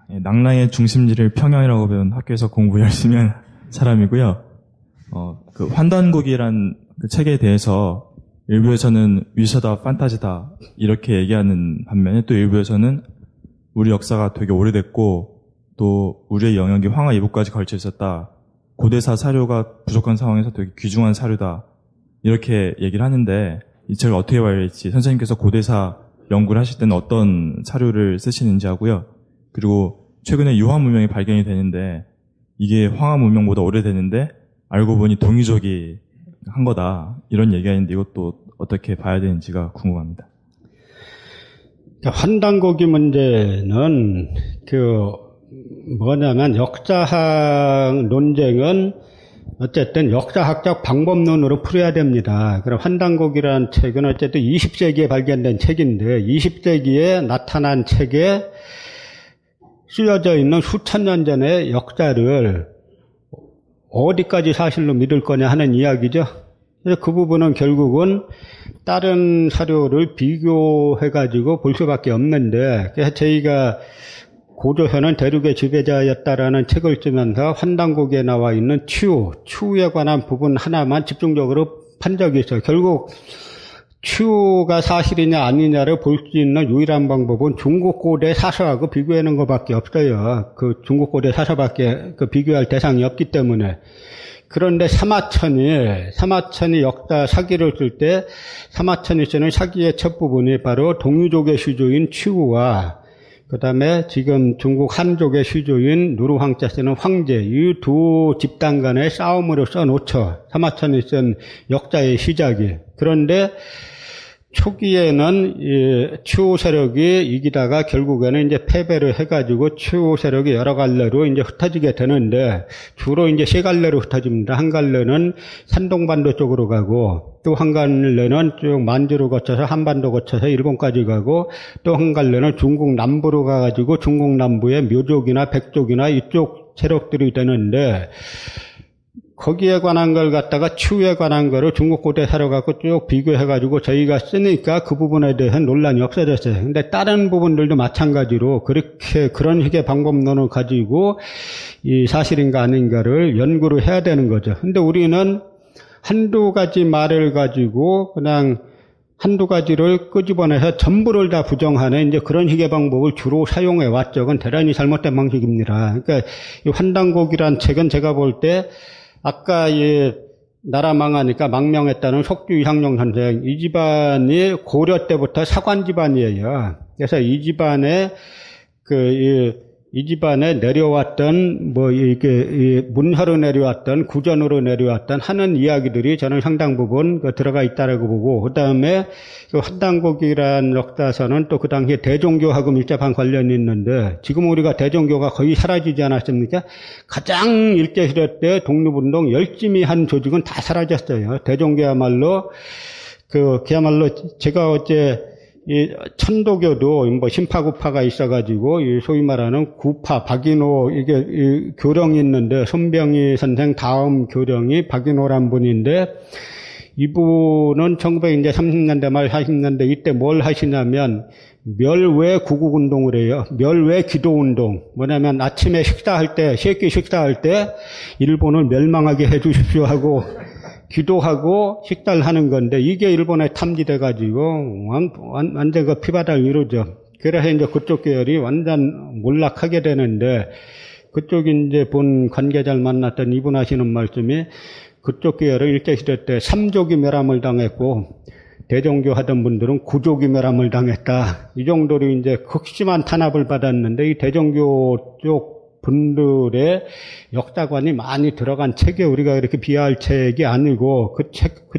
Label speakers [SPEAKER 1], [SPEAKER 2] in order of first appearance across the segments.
[SPEAKER 1] 낭랑의 중심지를 평양이라고 배운 학교에서 공부 열심히 한 사람이고요. 그 환단곡이란 그 책에 대해서 일부에서는 위셔다, 판타지다 이렇게 얘기하는 반면에 또 일부에서는 우리 역사가 되게 오래됐고 또 우리의 영역이 황하 이북까지 걸쳐 있었다. 고대사 사료가 부족한 상황에서 되게 귀중한 사료다. 이렇게 얘기를 하는데 이 책을 어떻게 봐야 할지 선생님께서 고대사 연구를 하실 때는 어떤 사료를 쓰시는지 하고요. 그리고 최근에 유화 문명이 발견이 되는데 이게 황하 문명보다 오래됐는데 알고 보니 동유족이 한 거다. 이런 얘기가 있는데 이것도 어떻게 봐야 되는지가 궁금합니다.
[SPEAKER 2] 환단고기 문제는 뭐냐면 역사학 논쟁은 어쨌든 역사학적 방법론으로 풀어야 됩니다. 그럼 환단곡이라는 책은 어쨌든 20세기에 발견된 책인데 20세기에 나타난 책에 쓰여져 있는 수천 년 전의 역사를 어디까지 사실로 믿을 거냐 하는 이야기죠. 그래서 그 부분은 결국은 다른 사료를 비교해가지고 볼 수밖에 없는데, 그래서 저희가 고조선은 대륙의 지배자였다라는 책을 쓰면서 환단곡에 나와 있는 추에 관한 부분 하나만 집중적으로 판 적이 있어요. 결국 추가 사실이냐 아니냐를 볼 수 있는 유일한 방법은 중국 고대 사서하고 비교하는 것밖에 없어요. 그 중국 고대 사서밖에 비교할 대상이 없기 때문에. 그런데 사마천이 역사 사기를 쓸 때 사마천이 쓰는 사기의 첫 부분이 바로 동유족의 시조인 추와 그 다음에 지금 중국 한족의 시조인 누르황자 쓰는 황제, 이 두 집단 간의 싸움으로 써놓죠. 사마천이 쓴 역사의 시작이. 그런데 초기에는 추 세력이 이기다가 결국에는 이제 패배를 해가지고 추 세력이 여러 갈래로 이제 흩어지게 되는데 주로 이제 세 갈래로 흩어집니다. 한 갈래는 산동반도 쪽으로 가고 또 한 갈래는 쭉 만주로 거쳐서 한반도 거쳐서 일본까지 가고 또 한 갈래는 중국 남부로 가가지고 중국 남부의 묘족이나 백족이나 이쪽 세력들이 되는데 거기에 관한 걸 갖다가 추에 관한 거를 중국 고대 사료 갖고 쭉 비교해가지고 저희가 쓰니까 그 부분에 대한 논란이 없어졌어요. 근데 다른 부분들도 마찬가지로 그런 식의 방법론을 가지고 이 사실인가 아닌가를 연구를 해야 되는 거죠. 근데 우리는 한두 가지 말을 가지고 그냥 한두 가지를 끄집어내서 전부를 다 부정하는 이제 그런 식의 방법을 주로 사용해 왔죠. 그건 대단히 잘못된 방식입니다. 그러니까 이 환단곡이란 책은 제가 볼 때 아까 나라 망하니까 망명했다는 속주 이상용 선생, 이 집안이 고려 때부터 사관 집안이에요. 그래서 이 집안에 내려왔던 문화로 내려왔던 구전으로 내려왔던 하는 이야기들이 저는 상당 부분 들어가 있다라고 보고, 그 다음에 환단곡이란 역사서는 또 그 당시에 대종교하고 밀접한 관련이 있는데 지금 우리가 대종교가 거의 사라지지 않았습니까? 가장 일제시대 때 독립운동 열심히 한 조직은 다 사라졌어요. 대종교야말로 그야말로 제가 어제 이 천도교도 신파구파가 있어가지고 이 소위 말하는 구파 박인호 이게 교령이 있는데 손병희 선생 다음 교령이 박인호란 분인데 이분은 1930년대 말 40년대 이때 뭘 하시냐면 멸외 구국운동을 해요. 멸외 기도운동. 뭐냐면 아침에 식사할 때 세끼 식사할 때 일본을 멸망하게 해주십시오 하고 기도하고 식사를 하는 건데 이게 일본에 탐지돼가지고 완전 그 피바닥을 이루죠. 그래서 이제 그쪽 계열이 완전 몰락하게 되는데 그쪽이 이제 본 관계자를 만났던 이분 하시는 말씀이 그쪽 계열은 일제시대 때 3족이 멸함을 당했고 대종교 하던 분들은 9족이 멸함을 당했다. 이 정도로 이제 극심한 탄압을 받았는데 이 대종교 쪽 분들의 역사관이 많이 들어간 책에 우리가 이렇게 비하할 책이 아니고 그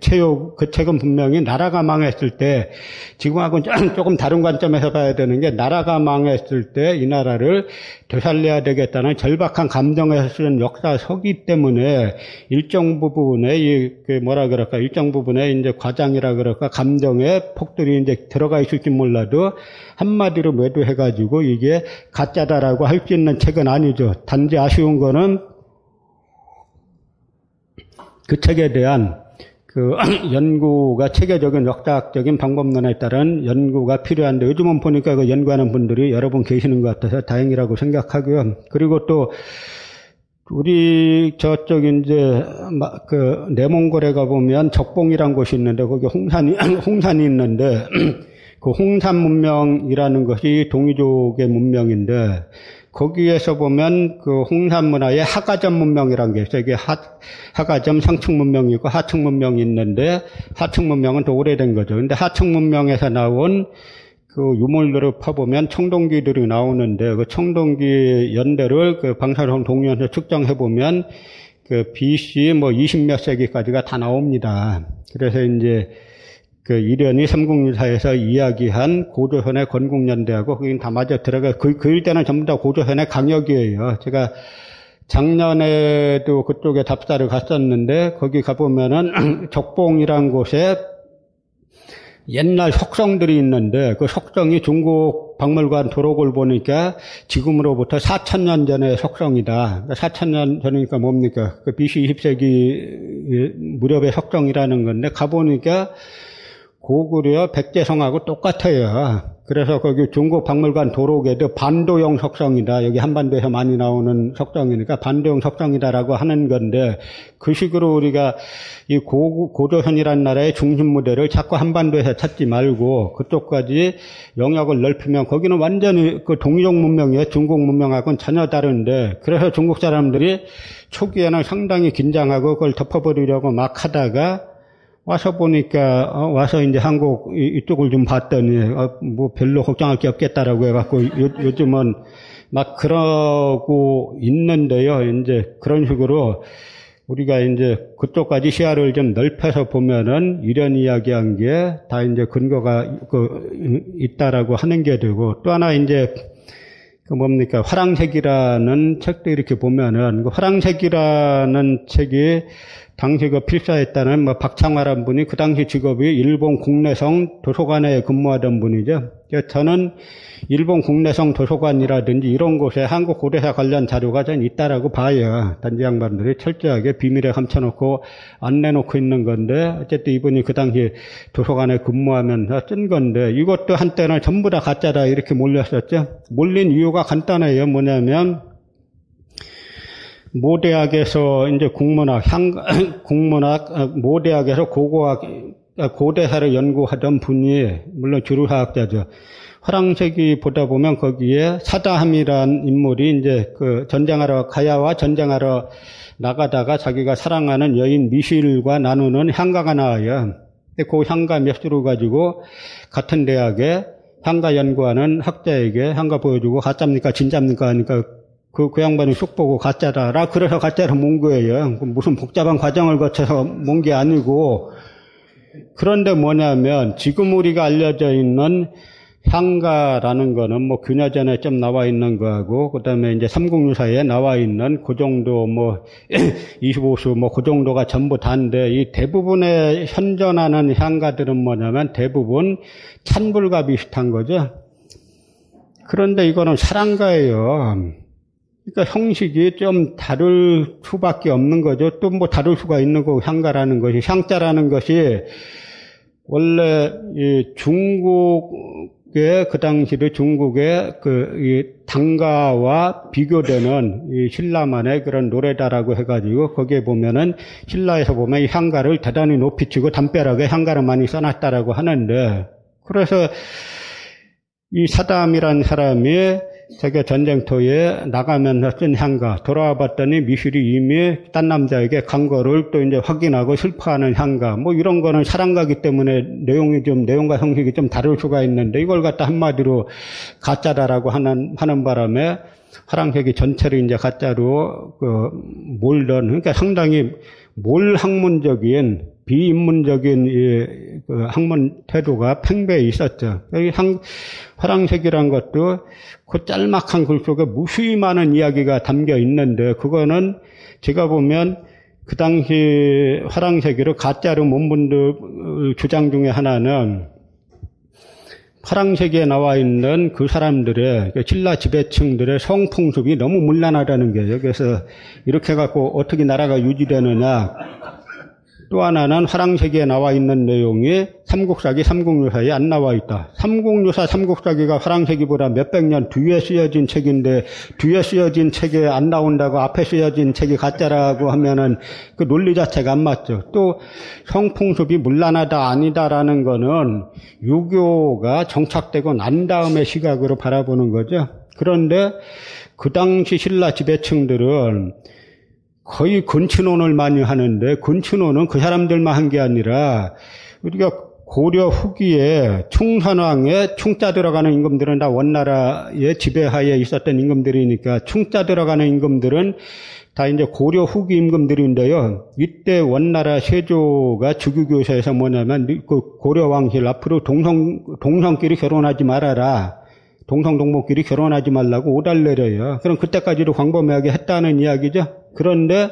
[SPEAKER 2] 책은 분명히 나라가 망했을 때 지금하고는 조금 다른 관점에서 봐야 되는 게 나라가 망했을 때 이 나라를 되살려야 되겠다는 절박한 감정에서 쓰는 역사서기 때문에 일정 부분에 일정 부분에 이제 과장이라 그럴까 감정의 폭들이 이제 들어가 있을지 몰라도 한마디로 매도해가지고 이게 가짜다라고 할 수 있는 책은 아니죠. 단지 아쉬운 거는 그 책에 대한 그 연구가 체계적인 역사학적인 방법론에 따른 연구가 필요한데 요즘은 보니까 그 연구하는 분들이 여러 분 계시는 것 같아서 다행이라고 생각하고요. 그리고 또 우리 저쪽 이제 그 내몽골에 가보면 적봉이란 곳이 있는데 거기 홍산이 있는데 그 홍산 문명이라는 것이 동이족의 문명인데 거기에서 보면 그 홍산 문화에 하가점 문명이라는 게 있어요. 이게 하가점 상층 문명이 있고 하층 문명이 있는데 하층 문명은 더 오래된 거죠. 근데 하층 문명에서 나온 그 유물들을 파보면 청동기들이 나오는데 그 청동기 연대를 그 방사선 동면에서 측정해 보면 그 BC 뭐 20몇 세기까지가 다 나옵니다. 그래서 이제 그 이련이 삼국유사에서 이야기한 고조선의 건국연대하고 거긴 다 맞아 들어가 그 일대는 전부 다 고조선의 강역이에요. 제가 작년에도 그쪽에 답사를 갔었는데 거기 가보면은 적봉이란 곳에 옛날 석성들이 있는데 그 석성이 중국 박물관 도록을 보니까 지금으로부터 4,000년 전의 석성이다. 4,000년 전이니까 뭡니까? 그 BC 20세기 무렵의 석성이라는 건데 가보니까 고구려 백제성하고 똑같아요. 그래서 거기 중국 박물관 도록에도 반도형 석성이다. 여기 한반도에서 많이 나오는 석성이니까 반도형 석성이다라고 하는 건데 그 식으로 우리가 이 고조선이라는 나라의 중심 무대를 자꾸 한반도에서 찾지 말고 그쪽까지 영역을 넓히면 거기는 완전히 그 동이족 문명이에요. 중국 문명하고는 전혀 다른데 그래서 중국 사람들이 초기에는 상당히 긴장하고 그걸 덮어버리려고 막 하다가 와서 보니까, 와서 이제 한국 이쪽을 좀 봤더니, 뭐 별로 걱정할 게 없겠다라고 해갖고, 요즘은 막 그러고 있는데요. 이제 그런 식으로 우리가 이제 그쪽까지 시야를 좀 넓혀서 보면은 이런 이야기한 게 다 이제 근거가 있다라고 하는 게 되고, 또 하나 이제 그 뭡니까, 화랑색이라는 책도 이렇게 보면은, 그 화랑색이라는 책이 당시 그 필사했다는 뭐 박창화라는 분이 그 당시 직업이 일본 국내성 도서관에 근무하던 분이죠. 저는 일본 국내성 도서관이라든지 이런 곳에 한국 고대사 관련 자료가 전 있다라고 봐요. 단지 양반들이 철저하게 비밀에 감춰놓고 안 내놓고 있는 건데 어쨌든 이분이 그 당시 도서관에 근무하면서 쓴 건데 이것도 한때는 전부 다 가짜다 이렇게 몰렸었죠. 몰린 이유가 간단해요. 뭐냐면 모대학에서 이제 국문학, 모대학에서 고대사를 연구하던 분이, 물론 주류사학자죠. 화랑색이 보다 보면 거기에 사다함이란 인물이 이제 그 가야와 전쟁하러 나가다가 자기가 사랑하는 여인 미실과 나누는 향가가 나와요. 근데 그 향가 몇 수를 가지고 같은 대학에 향가 연구하는 학자에게 향가 보여주고 가짜입니까? 진짜입니까? 하니까 그 양반이 쑥 보고 가짜다라. 그래서 가짜로 몬 거예요. 무슨 복잡한 과정을 거쳐서 몬 게 아니고. 그런데 뭐냐면, 지금 우리가 알려져 있는 향가라는 거는 뭐 균야전에 좀 나와 있는 거하고, 그 다음에 이제 삼국유사에 나와 있는 그 정도 뭐 25수 뭐 그 정도가 전부 다인데, 이 대부분의 현존하는 향가들은 뭐냐면 대부분 찬불과 비슷한 거죠. 그런데 이거는 사랑가예요. 그러니까 형식이 좀 다를 수밖에 없는 거죠. 또 뭐 다를 수가 있는 거고, 향가라는 것이, 향자라는 것이 원래 이 중국의 그 당시의 중국의 이 당가와 비교되는 이 신라만의 그런 노래다라고 해가지고 거기에 보면은 신라에서 보면 이 향가를 대단히 높이 치고 담벼락에 향가를 많이 써놨다라고 하는데, 그래서 이 사담이란 사람이 세계 전쟁터에 나가면서 쓴 향가, 돌아와 봤더니 미실이 이미 딴 남자에게 간 거를 또 이제 확인하고 슬퍼하는 향가, 뭐 이런 거는 사랑가기 때문에 내용과 형식이 좀 다를 수가 있는데, 이걸 갖다 한마디로 가짜다라고 하는 바람에 화랑색이 전체를 이제 가짜로 몰던, 그러니까 상당히 몰학문적인 비인문적인 그 학문 태도가 팽배해 있었죠. 여기 화랑색이란 것도 그 짤막한 글 속에 무수히 많은 이야기가 담겨 있는데, 그거는 제가 보면 그 당시 화랑색이를 가짜로 몬 분들 주장 중에 하나는 화랑색에 나와 있는 그 사람들의, 신라 지배층들의 성풍습이 너무 문란하다는 거예요. 그래서 이렇게 해갖고 어떻게 나라가 유지되느냐. 또 하나는 화랑세기에 나와 있는 내용이 삼국사기, 삼국유사에 안 나와 있다. 삼국유사, 삼국사기가 화랑세기보다 몇백 년 뒤에 쓰여진 책인데 뒤에 쓰여진 책에 안 나온다고 앞에 쓰여진 책이 가짜라고 하면은 그 논리 자체가 안 맞죠. 또 성풍습이 문란하다 아니다라는 거는 유교가 정착되고 난 다음에 시각으로 바라보는 거죠. 그런데 그 당시 신라 지배층들은 거의 근친혼을 많이 하는데 근친혼은 그 사람들만 한 게 아니라 우리가 고려 후기에 충선왕에 충자 들어가는 임금들은 다 원나라의 지배하에 있었던 임금들이니까 충자 들어가는 임금들은 다 이제 고려 후기 임금들인데요. 이때 원나라 세조가 주교교서에서 뭐냐면 그 고려 왕실 앞으로 동성끼리 결혼하지 말아라. 동성동목끼리 결혼하지 말라고 오달 내려요. 그럼 그때까지도 광범위하게 했다는 이야기죠. 그런데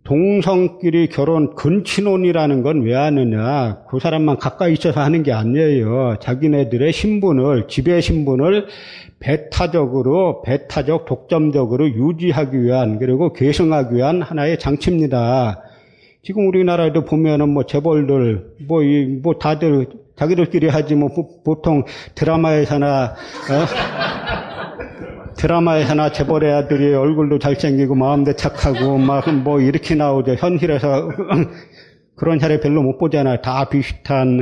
[SPEAKER 2] 동성끼리 결혼 근친혼이라는 건 왜 하느냐. 그 사람만 가까이 있어서 하는 게 아니에요. 자기네들의 신분을, 지배 신분을 배타적, 독점적으로 유지하기 위한, 그리고 계승하기 위한 하나의 장치입니다. 지금 우리나라에도 보면은 뭐 재벌들, 다들 자기들끼리 하지 뭐 보통 드라마에서나 재벌의 아들이 얼굴도 잘생기고 마음도 착하고 막 뭐 이렇게 나오죠. 현실에서 그런 사례 별로 못 보잖아요. 다 비슷한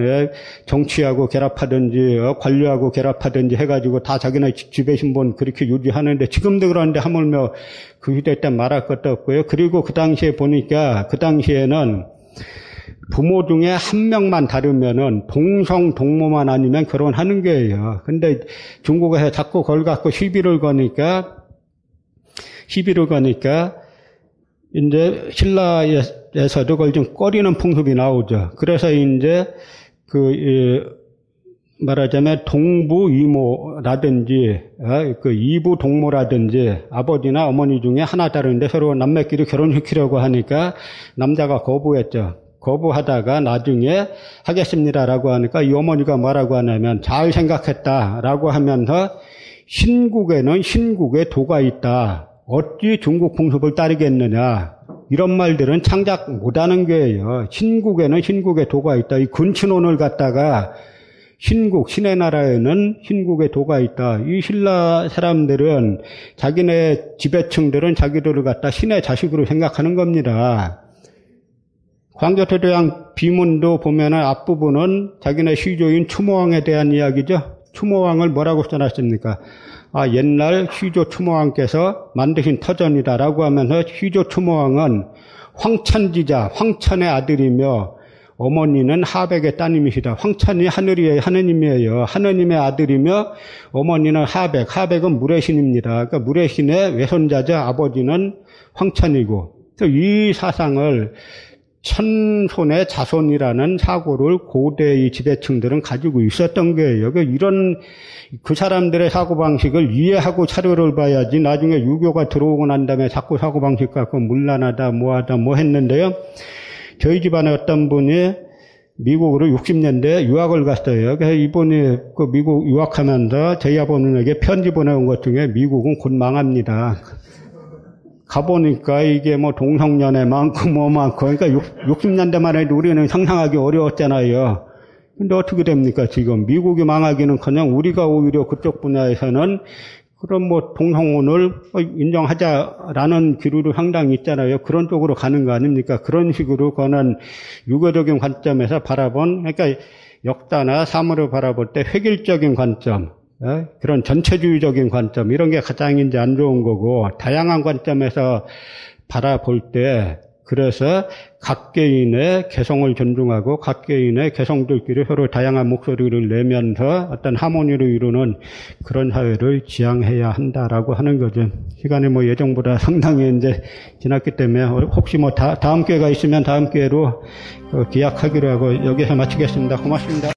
[SPEAKER 2] 정치하고 결합하든지 관료하고 결합하든지 해가지고 다 자기네 지배 신분 그렇게 유지하는데 지금도 그런데 하물며 그 시대 때 말할 것도 없고요. 그리고 그 당시에 보니까 그 당시에는 부모 중에 한 명만 다르면은 동성 동모만 아니면 결혼하는 거예요. 근데 중국에서 자꾸 걸 갖고 시비를 거니까 이제 신라에서도 그걸 좀 꺼리는 풍습이 나오죠. 그래서 이제 말하자면 동부 이모라든지 이부 동모라든지 아버지나 어머니 중에 하나 다른데 서로 남매끼리 결혼시키려고 하니까 남자가 거부했죠. 거부하다가 나중에 하겠습니다라고 하니까 이 어머니가 뭐라고 하냐면 잘 생각했다라고 하면서 신국에는 신국의 도가 있다. 어찌 중국 풍습을 따르겠느냐. 이런 말들은 창작 못하는 거예요. 신국에는 신국의 도가 있다. 이 근친혼을 갖다가 신의 나라에는 신국의 도가 있다. 이 신라 사람들은 자기네 지배층들은 자기들을 갖다 신의 자식으로 생각하는 겁니다. 광교토대왕 비문도 보면은 앞부분은 자기네 시조인 추모왕에 대한 이야기죠. 추모왕을 뭐라고 써놨습니까? 옛날 시조 추모왕께서 만드신 터전이다라고 하면서 시조 추모왕은 황천지자, 황천의 아들이며 어머니는 하백의 따님이시다. 황천이 하느님이에요. 하느님의 아들이며 어머니는 하백은 무례신입니다. 그러니까 무례신의 외손자죠. 아버지는 황천이고. 이 사상을 천손의 자손이라는 사고를 고대의 지배층들은 가지고 있었던 거예요. 그 사람들의 사고방식을 이해하고 차려를 봐야지 나중에 유교가 들어오고 난 다음에 자꾸 사고방식 갖고 문란하다 뭐 했는데요. 저희 집안에 어떤 분이 미국으로 60년대에 유학을 갔어요. 그래서 이분이 그 미국 유학하면서 저희 아버님에게 편지 보내온 것 중에 미국은 곧 망합니다. 가보니까 이게 뭐 동성연애 많고 뭐 많고, 그러니까 60년대만 해도 우리는 상상하기 어려웠잖아요. 근데 어떻게 됩니까, 지금? 미국이 망하기는커녕 우리가 오히려 그쪽 분야에서는 그런 뭐 동성혼을 인정하자라는 기류도 상당히 있잖아요. 그런 쪽으로 가는 거 아닙니까? 그런 식으로 그거는 유교적인 관점에서 그러니까 역사나 사물을 바라볼 때 획일적인 관점, 그런 전체주의적인 관점, 이런 게 가장 이제 안 좋은 거고, 다양한 관점에서 바라볼 때, 그래서 각 개인의 개성을 존중하고 각 개인의 개성들끼리 서로 다양한 목소리를 내면서 어떤 하모니를 이루는 그런 사회를 지향해야 한다라고 하는 거죠. 시간이 뭐 예정보다 상당히 이제 지났기 때문에 혹시 뭐 다음 기회가 있으면 다음 기회로 기약하기로 하고 여기서 마치겠습니다. 고맙습니다.